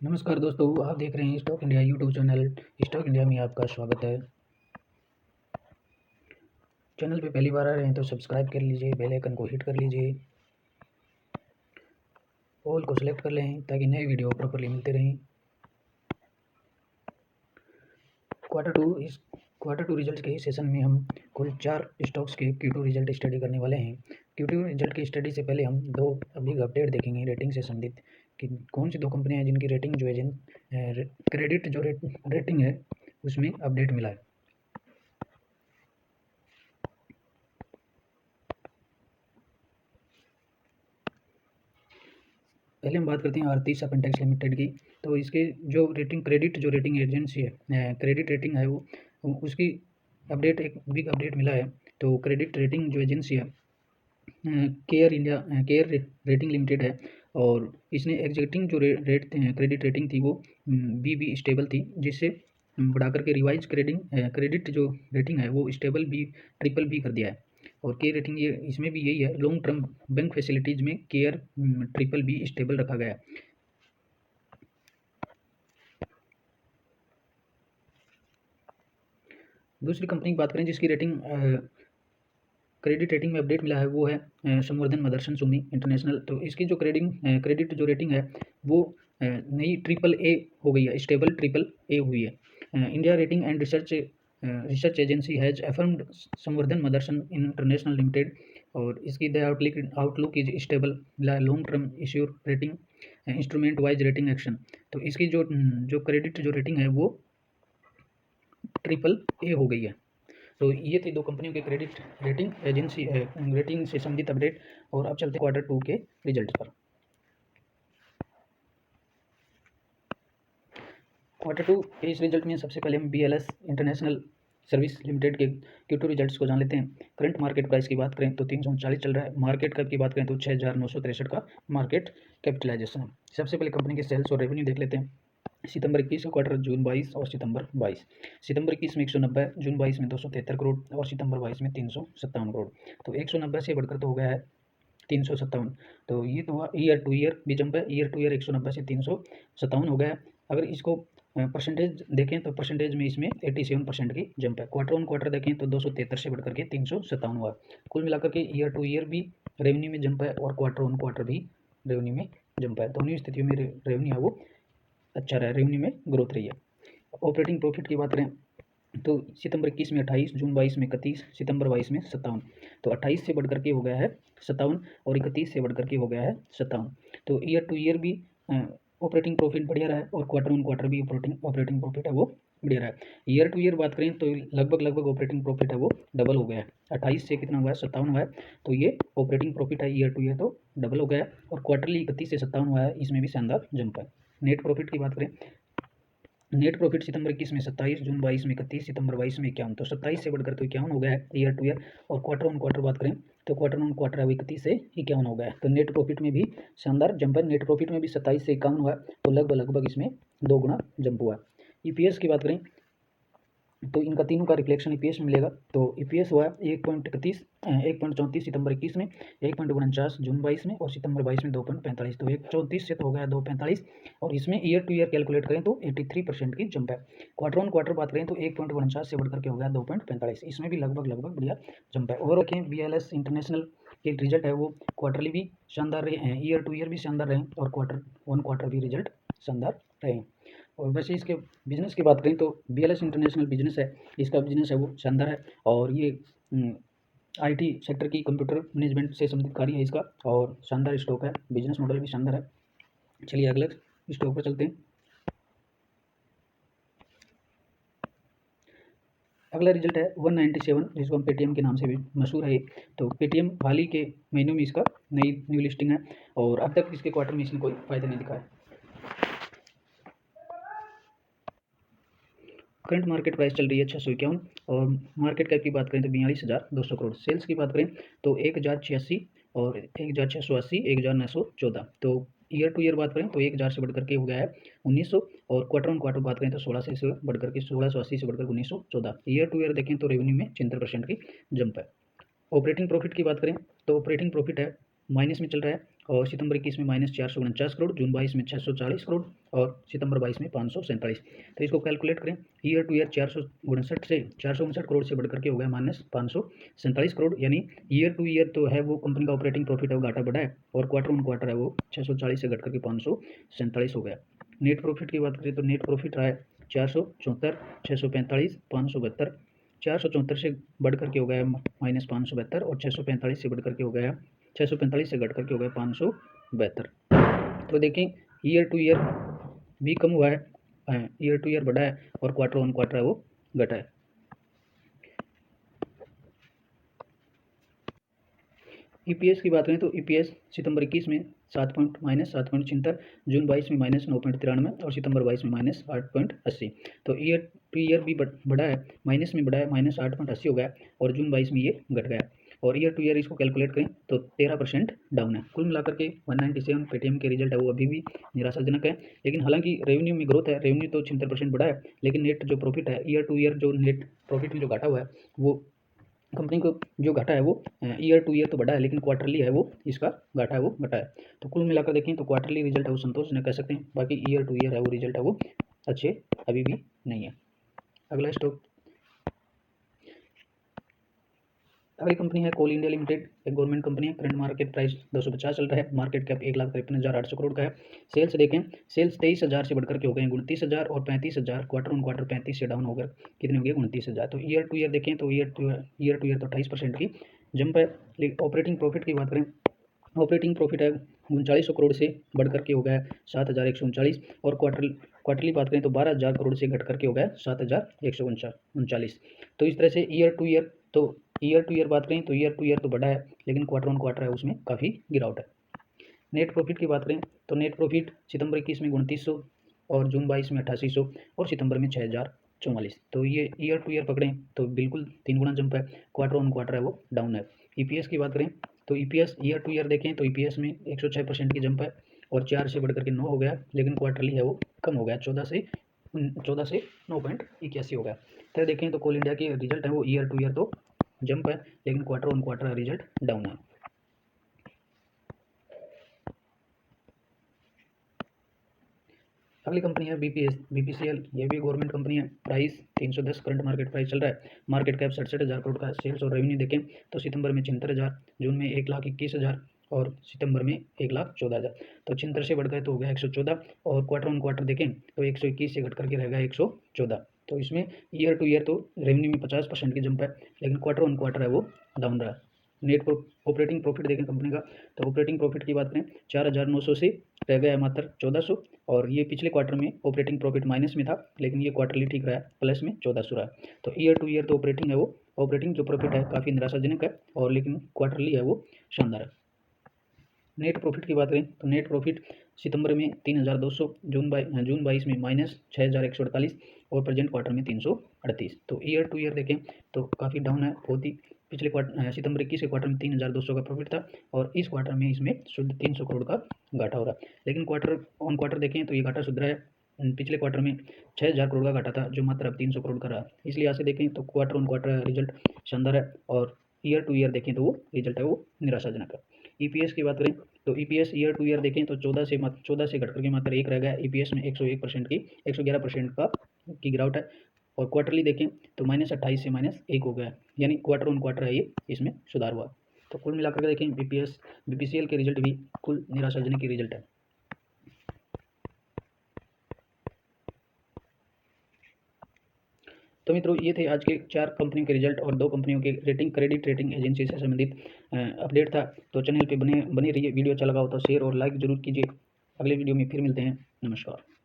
नमस्कार दोस्तों, आप देख रहे हैं stock India YouTube channel. Stock India में आपका स्वागत है। चैनल पे पहली बार आ रहे हैं तो सब्सक्राइब कर लीजिए, बेल आइकन को हिट कर लीजिए, ऑल को सिलेक्ट कर लें ताकि नए वीडियो प्रॉपरली मिलते रहें। क्वार्टर टू रिजल्ट के इस सेशन में हम कुल 4 स्टॉक्स के Q2 रिजल्ट स्टडी करने वाले हैं। Q2 रिजल्ट की स्टडी से पहले हम 2 बिग अपडेट देखेंगे रेटिंग से संबंधित कि कौन सी 2 कंपनियां हैं जिनकी रेटिंग जो है क्रेडिट जो रेटिंग है उसमें अपडेट मिला है। पहले हम बात करते हैं आरती सपेंटेक्स लिमिटेड की। तो इसके जो रेटिंग एजेंसी है, क्रेडिट रेटिंग है वो उसकी अपडेट एक बिग अपडेट मिला है। तो क्रेडिट रेटिंग जो एजेंसी है केयर रेटिंग लिमिटेड है, और इसने एग्जिस्टिंग जो क्रेडिट रेटिंग थी वो बी स्टेबल थी, जिससे बढ़ा करके रिवाइज क्रेडिट जो रेटिंग है वो स्टेबल बी ट्रिपल बी कर दिया है। और के रेटिंग ये इसमें भी यही है, लॉन्ग टर्म बैंक फैसिलिटीज में केयर ट्रिपल बी स्टेबल रखा गया है। दूसरी कंपनी की बात करें जिसकी रेटिंग क्रेडिट रेटिंग में अपडेट मिला है वो है संवर्धन मदरसन सुमी इंटरनेशनल। तो इसकी जो क्रेडिट जो रेटिंग है वो नई ट्रिपल ए हो गई है, स्टेबल ट्रिपल ए हुई है। India rating and research agency has affirmed Samvardhana Motherson international limited, और इसकी the outlook is stable long term issuer rating instrument wise rating action. तो इसकी जो क्रेडिट जो रेटिंग है वो ट्रिपल ए हो गई है। तो ये थी 2 कंपनियों के क्रेडिट रेटिंग से संबंधित अपडेट। और अब चलते क्वार्टर 2 के रिजल्ट पर। क्वार्टर 2 के इस रिजल्ट में सबसे पहले हम BLS इंटरनेशनल सर्विस लिमिटेड के Q2 रिजल्ट्स को जान लेते हैं। करंट मार्केट प्राइस की बात करें तो 340 चल रहा है। मार्केट कैप की बात करें तो 6,963 का मार्केट कैपिटलाइजेशन है। सबसे पहले कंपनी के सेल्स और रेवेन्यू देख लेते हैं। सितंबर 21 का क्वार्टर, जून 22 और सितंबर 22। सितंबर 21 में 190, जून 22 में 273 करोड़ और सितंबर 22 में 357 करोड़। तो 190 से बढ़कर तो हो गया है 357। तो ये तो हुआ ईयर टू ईयर भी जंप है। ईयर टू ईयर 190 से 357 हो गया है। अगर इसको परसेंटेज देखें तो परसेंटेज में इसमें 87% की जंप है। क्वार्टर ऑन क्वार्टर देखें तो 273 से बढ़कर के 357 हुआ। कुल मिलाकर के ईयर टू ईयर भी रेवेन्यू में जंप है और क्वार्टर ऑन क्वार्टर भी रेवेन्यू में जंप है। दोनों स्थितियों में रेवेन्यू है वो अच्छा रहा, रेवेन्यू में ग्रोथ रही है। ऑपरेटिंग प्रॉफिट की बात करें तो सितंबर 21 में 28, जून 22 में 31, सितंबर 22 में 57। तो 28 से बढ़कर के हो गया है 57 और 31 से बढ़कर के हो गया है 57। तो ईयर टू ईयर भी ऑपरेटिंग प्रॉफिट बढ़िया रहा है और क्वार्टर ऑन क्वार्टर भी ऑपरेटिंग प्रॉफिट है वो बढ़िया रहा है। ईयर टू ईयर बात करें तो लगभग ऑपरेटिंग प्रॉफिट है वो डबल हो गया है। 28 से कितना हुआ है, 57 हुआ है। तो ये ऑपरेटिंग प्रॉफिट है ईयर टू ईयर तो डबल हो गया है। और क्वार्टरली 31 से 57 हुआ है, इसमें भी शानदार जंप है। नेट प्रॉफिट की बात करें, नेट प्रॉफिट सितंबर 21 में 27, जून 22 में 31, सितंबर 22 में 51। तो 27 से बढ़कर तो 51 हो गया है ईयर टू ईयर। और क्वार्टर ऑन क्वार्टर बात करें तो क्वार्टर ऑन क्वार्टर है 31 से 51 हो गया है। तो नेट प्रॉफिट में भी शानदार जंप है। नेट प्रॉफिट में भी 27 से 51 हुआ है, तो लगभग इसमें 2 गुना जंप हुआ है। EPS की बात करें तो इनका तीनों का रिफ्लेक्शन EPS में मिलेगा। तो EPS हुआ 1.34 सितंबर 21 में, 1.49 जून 22 में और सितंबर 22 में 2.45। तो 1.34 से तो हो गया 2.45। और इसमें ईयर टू ईयर कैलकुलेट करें तो 83% की जंप है। क्वार्टर ऑन क्वार्टर बात करें तो 1.49 से बढ़कर के हो गया 2.45, इसमें भी लगभग बढ़िया जंप है। और रखें BLS इंटरनेशनल के रिजल्ट है वो क्वार्टरली भी शानदार रहे हैं, ईयर टू ईयर भी शानदार रहे और क्वार्टर ऑन क्वार्टर भी रिजल्ट शानदार रहे। और वैसे इसके बिजनेस की बात करें तो BLS इंटरनेशनल बिजनेस है, इसका बिजनेस है वो शानदार है। और ये IT सेक्टर की कंप्यूटर मैनेजमेंट से संबंधित कार्य है इसका, और शानदार स्टॉक है, बिजनेस मॉडल भी शानदार है। चलिए अगले स्टॉक पर चलते हैं। अगला रिजल्ट है 197, जिसको हम पेटीएम के नाम से भी मशहूर है। तो पेटीएम हाल ही के महीनों में इसका न्यू लिस्टिंग है और अब तक इसके क्वार्टर में इसने कोई फायदा नहीं दिखाया। करंट मार्केट प्राइस चल रही है 651 और मार्केट कैप की बात करें तो 42,200 करोड़। सेल्स की बात करें तो 1,086 और 1,680, 1,914। तो ईयर टू ईयर बात करें तो 1,000 से बढ़कर के हो गया है 1,900 और क्वार्टर ऑन क्वार्टर बात करें तो 16 से बढ़कर के 1,680 से बढ़कर 1,914। ईयर टू ईयर देखें तो रेवेन्यू में 76% की जंप है। ऑपरेटिंग प्रॉफिट की बात करें तो ऑपरेटिंग प्रॉफिट है माइनस में चल रहा है और सितंबर 21 में -449 करोड़, जून 22 में 640 करोड़ और सितंबर 22 में 547। तो इसको कैलकुलेट करें, ईयर टू ईयर 459 करोड़ से बढ़कर के हो गया -547 करोड़, यानी ईयर टू ईयर तो है वो कंपनी का ऑपरेटिंग प्रॉफिट है वो घाटा बढ़ा है, और क्वार्टर ऑन क्वार्टर है वो 640 से घट करके 547 हो गया। नेट प्रॉफिट की बात करें तो नेट प्रॉफिट रहा है 474, 645, 572। 474 से बढ़ करके हो गया -572 और 645 से बढ़ करके हो गया 645 से घट करके हो गया 572। तो देखें ईयर टू ईयर भी कम हुआ है, ईयर टू ईयर बढ़ा है, और क्वार्टर ऑन क्वार्टर है वो घटा है। ईपीएस की बात करें तो ईपीएस सितंबर 21 में -7.76, जून 22 में -9.93 और सितंबर 22 में -8.80। तो ईयर टू ईयर भी बढ़ा है, माइनस में बढ़ा है, -8.80 हो गया, और जून 22 में ये घट गया। और ईयर टू ईयर इसको कैलकुलेट करें तो 13% डाउन है। कुल मिलाकर के 197 पेटीएम के रिजल्ट है वो अभी भी निराशाजनक है, लेकिन हालांकि रेवेन्यू में ग्रोथ है, रेवेन्यू तो 76% बढ़ा है, लेकिन नेट जो प्रॉफिट है, ईयर टू ईयर जो नेट प्रॉफिट में जो घाटा हुआ है वो कंपनी को जो घाटा है वो ईयर टू ईयर तो बढ़ा है, लेकिन क्वार्टरली है वो इसका घाटा है वो घटा है। तो कुल मिलाकर देखें तो क्वार्टरली रिजल्ट है वो संतोषजनक कह सकते हैं, बाकी ईयर टू ईयर है वो रिजल्ट है वो अच्छे अभी भी नहीं है। अगला स्टॉक, अगली कंपनी है कोल इंडिया लिमिटेड, एक गवर्नमेंट कंपनी है। करंट मार्केट प्राइस 250 चल रहा है, मार्केट कैप 1,53,800 करोड़ का है। सेल्स देखें, सेल्स 23,000 से बढ़कर के हो गए 29,000 और 35,000, क्वार्टर ऑन क्वार्टर 35 से डाउन होकर कितने हो गए 29,000। तो ईयर टू ईयर देखें तो ईयर टू ईयर तो 28% की जंप है। ऑपरेटिंग प्रॉफिट की बात करें, ऑपरेटिंग प्रॉफिट है 3900 करोड़ से बढ़ करके हो गया 7,139, और क्वार्टरली बात करें तो 12,000 करोड़ से घट करके हो गया 7,139। तो इस तरह से ईयर टू ईयर बात करें तो ईयर टू ईयर तो बढ़ा है, लेकिन क्वार्टर ऑन क्वार्टर है उसमें काफ़ी गिरावट है। नेट प्रॉफिट की बात करें तो नेट प्रॉफिट सितंबर 21 में 2900 और जून 22 में 8800 और सितंबर में 6,044। तो ये ईयर टू ईयर पकड़ें तो बिल्कुल 3 गुना जंप है, क्वार्टर ऑन क्वार्टर है वो डाउन है। ईपीएस की बात करें तो ईपीएस ईयर टू ईयर देखें तो ईपीएस में 106% की जंप है, और 4 से बढ़ करके 9 हो गया, लेकिन क्वार्टरली है वो कम हो गया, 14 से 9.81 हो गया। तो देखें तो कोल इंडिया की रिजल्ट है वो ईयर टू ईयर तो जंप है, लेकिन quarter on quarter result down है। अगली कंपनी है बीपीसीएल, ये भी गवर्नमेंट कंपनी है। प्राइस 310 करंट मार्केट प्राइस चल रहा है, मार्केट कैप 67,000 करोड़ का। सेल्स और रेवेन्यू देखें तो सितंबर में 76,000, जून में 1,21,000 और सितंबर में 1,14,000। तो 76 से बढ़कर तो हो गया 114, और क्वार्टर ऑन क्वार्टर देखें तो 121 से घट करके रहेगा 114। तो इसमें ईयर टू ईयर तो रेवेन्यू में 50% की जंप है, लेकिन क्वार्टर ऑन क्वार्टर है वो डाउन रहा। नेट ऑपरेटिंग प्रॉफिट देखें कंपनी का, तो ऑपरेटिंग प्रॉफिट की बात करें 4,900 से रह गया है मात्र 1,400, और ये पिछले क्वार्टर में ऑपरेटिंग प्रॉफिट माइनस में था, लेकिन ये क्वार्टरली ठीक रहा है, प्लस में 1,400 रहा है। तो ईयर टू ईयर तो ऑपरेटिंग है वो ऑपरेटिंग जो प्रॉफिट है काफ़ी निराशाजनक है, और लेकिन क्वार्टरली है वो शानदार है। नेट प्रॉफिट की बात करें तो नेट प्रॉफिट सितंबर में 3,200, जून 22 में -6,148 और प्रेजेंट क्वार्टर में 338। तो ईयर टू ईयर देखें तो काफ़ी डाउन है बहुत ही। पिछले सितंबर 21 के क्वार्टर में 3,200 का प्रॉफिट था, और इस क्वार्टर में इसमें शुद्ध 300 करोड़ का घाटा हो रहा है। लेकिन क्वार्टर ऑन क्वार्टर देखें तो ये घाटा सुधरा है, पिछले क्वार्टर में 6,000 करोड़ का घाटा था, जो मात्र अब 300 करोड़ का रहा। इसलिए ऐसे देखें तो क्वार्टर ऑन क्वार्टर रिजल्ट शानदार है, और ईयर टू ईयर देखें तो वो रिजल्ट है वो निराशाजनक है। ईपीएस की बात करें तो ईपीएस ईयर टू ईयर देखें तो 14 से घट करके मात्र 1 रह गया। ईपीएस में 101% की 111% की गिरावट है, और क्वार्टरली देखें तो -28 से -1 हो गया, यानी क्वार्टर ऑन क्वार्टर है ये इसमें सुधार हुआ। तो कुल मिलाकर देखें बीपीसीएल के रिजल्ट भी कुल निराशाजनक की रिजल्ट है। तो मित्रों ये थे आज के 4 कंपनियों के रिजल्ट और 2 कंपनियों के क्रेडिट रेटिंग एजेंसी से संबंधित अपडेट था। तो चैनल पे बने रहिए, वीडियो अच्छा लगा हो तो शेयर और लाइक जरूर कीजिए। अगले वीडियो में फिर मिलते हैं, नमस्कार।